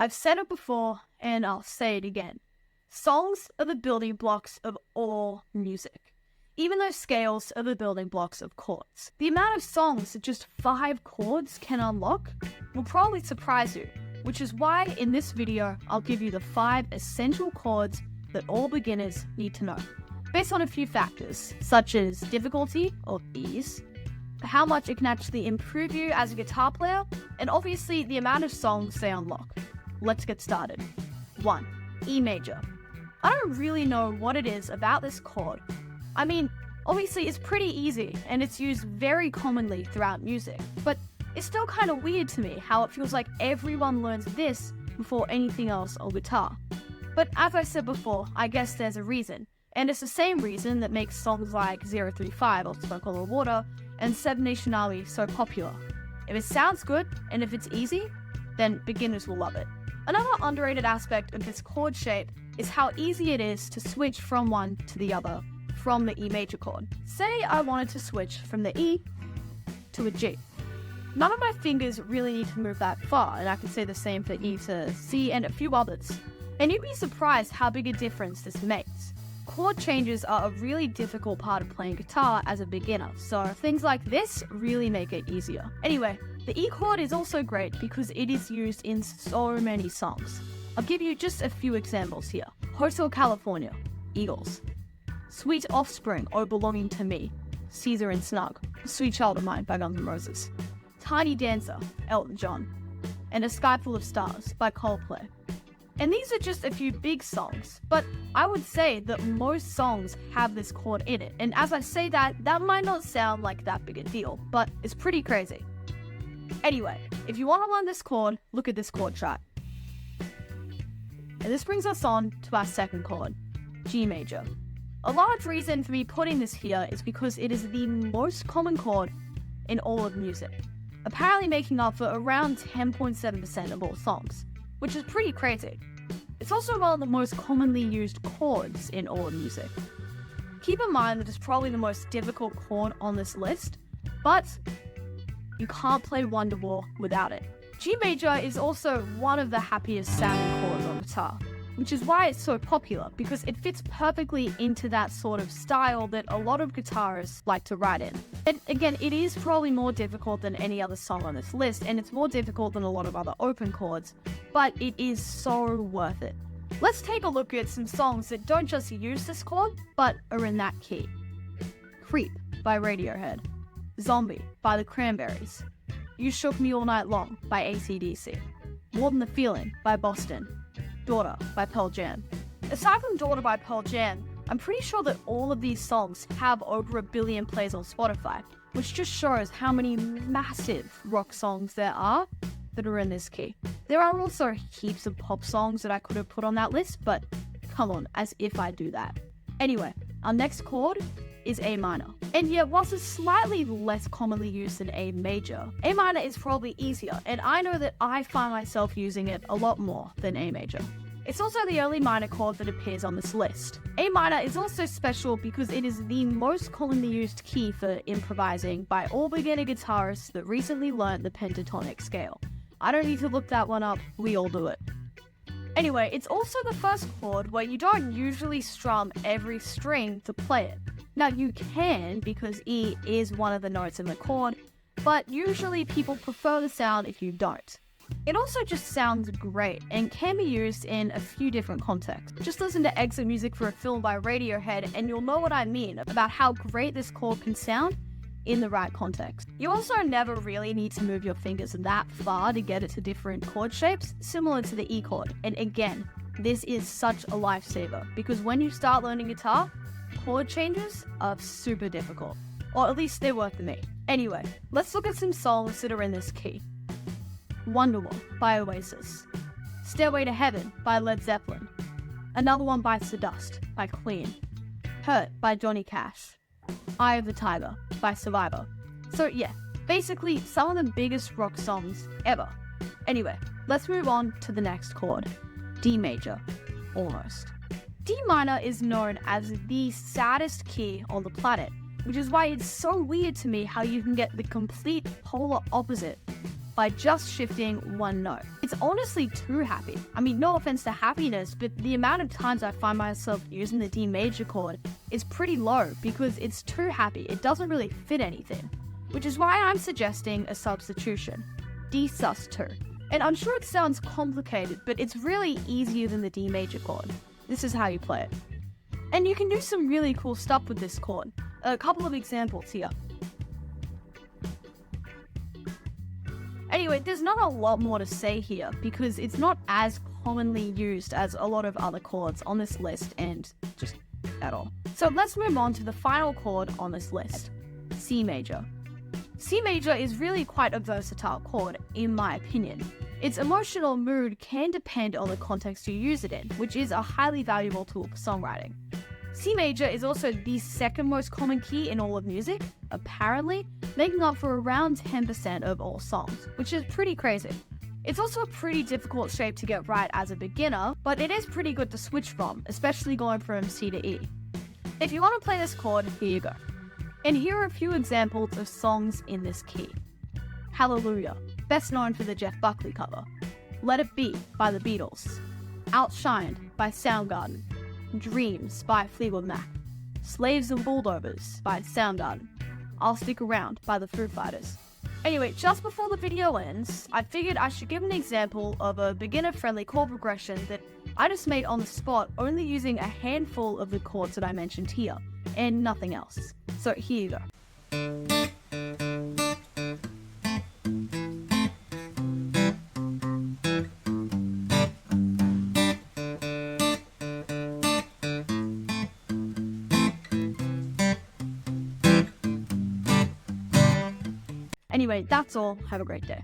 I've said it before, and I'll say it again. Songs are the building blocks of all music. Even though scales are the building blocks of chords. The amount of songs that just 5 chords can unlock will probably surprise you, which is why in this video, I'll give you the 5 essential chords that all beginners need to know, based on a few factors, such as difficulty or ease, how much it can actually improve you as a guitar player, and obviously the amount of songs they unlock. Let's get started. 1. E major. I don't really know what it is about this chord. I mean, obviously it's pretty easy and it's used very commonly throughout music, but it's still kind of weird to me how it feels like everyone learns this before anything else on guitar. But as I said before, I guess there's a reason, and it's the same reason that makes songs like 035 or Smoke on the Water and Seven Nation Army so popular. If it sounds good and if it's easy, then beginners will love it. Another underrated aspect of this chord shape is how easy it is to switch from one to the other from the E major chord. Say I wanted to switch from the E to a G. None of my fingers really need to move that far, and I can say the same for E to C and a few others. And you'd be surprised how big a difference this makes. Chord changes are a really difficult part of playing guitar as a beginner, so things like this really make it easier. Anyway, the E chord is also great because it is used in so many songs. I'll give you just a few examples here. Hotel California, Eagles. Sweet Offspring, Oh Belonging to Me, Caesar and Snug. Sweet Child of Mine by Guns N' Roses. Tiny Dancer, Elton John. And A Sky Full of Stars by Coldplay. And these are just a few big songs, but I would say that most songs have this chord in it. And as I say that might not sound like that big a deal, but it's pretty crazy. Anyway, if you want to learn this chord, look at this chord chart. And this brings us on to our second chord, G major. A large reason for me putting this here is because it is the most common chord in all of music, apparently making up for around 10.7% of all songs, which is pretty crazy. It's also one of the most commonly used chords in all of music. Keep in mind that it's probably the most difficult chord on this list, but you can't play Wonderwall without it. G major is also one of the happiest sounding chords on guitar, which is why it's so popular, because it fits perfectly into that sort of style that a lot of guitarists like to write in. And again, it is probably more difficult than any other song on this list, and it's more difficult than a lot of other open chords, but it is so worth it. Let's take a look at some songs that don't just use this chord, but are in that key. Creep by Radiohead. Zombie by the Cranberries. You Shook Me All Night Long by AC/DC. More Than the Feeling by Boston. Daughter by Pearl Jam. Aside from Daughter by Pearl Jam, I'm pretty sure that all of these songs have over 1 billion plays on Spotify, which just shows how many massive rock songs there are that are in this key. There are also heaps of pop songs that I could have put on that list, but come on, as if I do that. Anyway, our next chord is A minor. And yet, whilst it's slightly less commonly used than A major, A minor is probably easier, and I know that I find myself using it a lot more than A major. It's also the only minor chord that appears on this list. A minor is also special because it is the most commonly used key for improvising by all beginner guitarists that recently learned the pentatonic scale. I don't need to look that one up, we all do it. Anyway, it's also the first chord where you don't usually strum every string to play it. Now you can, because E is one of the notes in the chord, but usually people prefer the sound if you don't. It also just sounds great and can be used in a few different contexts. Just listen to exit music for a film by Radiohead and you'll know what I mean about how great this chord can sound in the right context. You also never really need to move your fingers that far to get it to different chord shapes, similar to the E chord. And again, this is such a lifesaver because when you start learning guitar, chord changes are super difficult, or at least they were for me. Anyway, let's look at some songs that are in this key. Wonderwall by Oasis. Stairway to Heaven by Led Zeppelin. Another One Bites the Dust by Queen. Hurt by Johnny Cash. Eye of the Tiger by Survivor. So yeah, basically some of the biggest rock songs ever. Anyway, let's move on to the next chord. D major. Almost. D minor is known as the saddest key on the planet, which is why it's so weird to me how you can get the complete polar opposite by just shifting one note. It's honestly too happy. I mean, no offense to happiness, but the amount of times I find myself using the D major chord is pretty low because it's too happy. It doesn't really fit anything, which is why I'm suggesting a substitution, D sus2. And I'm sure it sounds complicated, but it's really easier than the D major chord. This is how you play it. And you can do some really cool stuff with this chord. A couple of examples here. Anyway, there's not a lot more to say here because it's not as commonly used as a lot of other chords on this list and just at all. So let's move on to the final chord on this list, C major. C major is really quite a versatile chord, in my opinion. Its emotional mood can depend on the context you use it in, which is a highly valuable tool for songwriting. C major is also the second most common key in all of music, apparently, making up for around 10% of all songs, which is pretty crazy. It's also a pretty difficult shape to get right as a beginner, but it is pretty good to switch from, especially going from C to E. If you want to play this chord, here you go. And here are a few examples of songs in this key. Hallelujah, best known for the Jeff Buckley cover. Let It Be by the Beatles. Outshined by Soundgarden. Dreams by Fleetwood Mac. Slaves and Bulldozers by Soundgarden. I'll Stick Around by the Foo Fighters. Anyway, just before the video ends, I figured I should give an example of a beginner-friendly chord progression that I just made on the spot, only using a handful of the chords that I mentioned here, and nothing else. So here you go. Anyway, that's all. Have a great day.